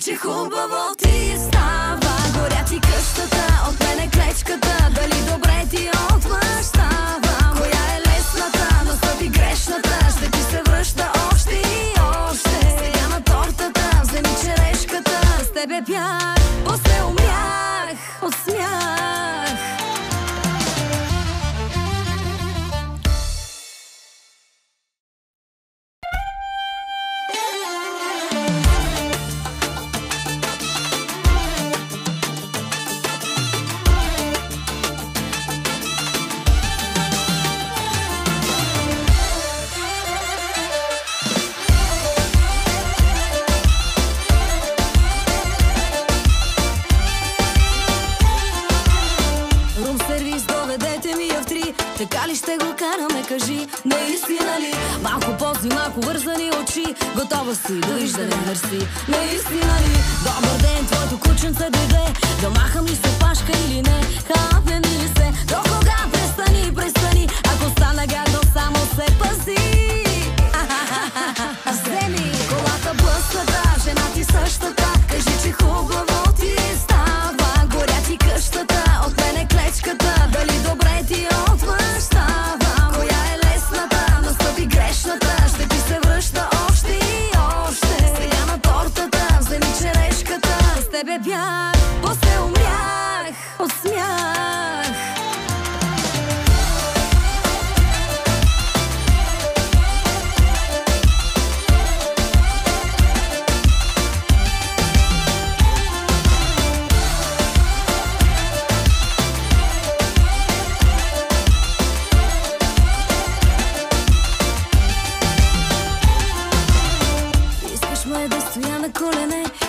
че хубаво ти става. Горя ти къщата, от мене клечката. Дали добре ти отмъщавам? Коя е лесната, настъпи грешната. Ще ти се връща още и още. Сега на тортата, вземи черешката. С тебе бях, после умрях от смях. Така ли ще го караме, кажи, наистина ли? Малко пози, малко вързани очи. Готова си, довиждане, мерси. Наистина ли? Добър ден, твоето кученце дойде. Да махам ли се пашка или не? Хапне ми ли се? До кога? Престани, престани. Ако стана гадно, само се пази. Вземи колата блъсната, жена ти същата. Кажи, че хубаво ти става. Горя ти къщата, от мене клечката. Дали добре ти отмъщавам? Коя е лесната, настъпи грешната. Ще ти се връща още и още. Сега на тортата, вземи черешката. С тебе бях, после умрях от смях.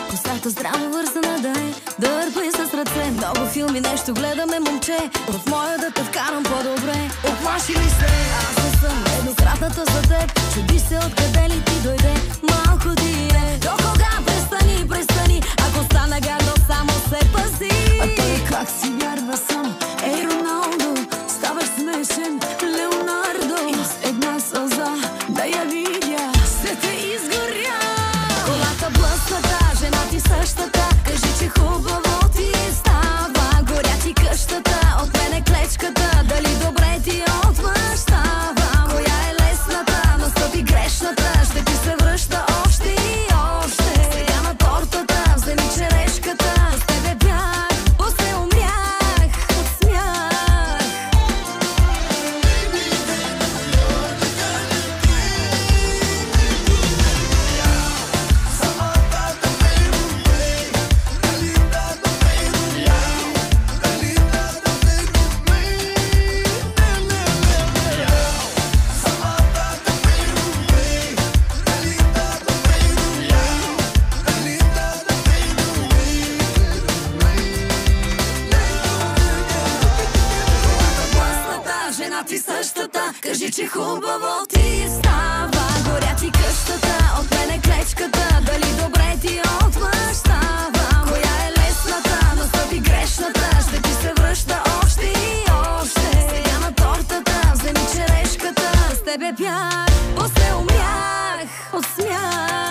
Косата здраво вързана да е, дърпай с ръце. Много филми нещо гледаме, момче. В моя да те вкарам по-добре. Оплаши ли се? Аз не съм еднократната за теб. Чуди се откъде ли ти дойде. Малко ти е. До кога? Престани, престани. Ако стана гадно, само се пази. А той как си вярва сам? Ей, Роналдо, ставаш смешен. Леонардо, и с една сълза да я видя, се те изгоря. Колата блъсната, жена ти същата. Кажи, че хубаво ти става. Горя ти къщата, от мене клечката. Дали добре ти отмъщавам? Коя е лесната, настъпи грешната. Ще ти се връща още и още. Сега на тортата, вземи черешката. С тебе бях, после умрях от смях. Жена ти същата, кажи, че хубаво ти става. Горя ти къщата, от мене клечката. Дали добре ти отмъщавам? Коя е лесната, настъпи грешната. Ще ти се връща още и още. Сега на тортата, вземи черешката. С тебе бях, после умрях от смях.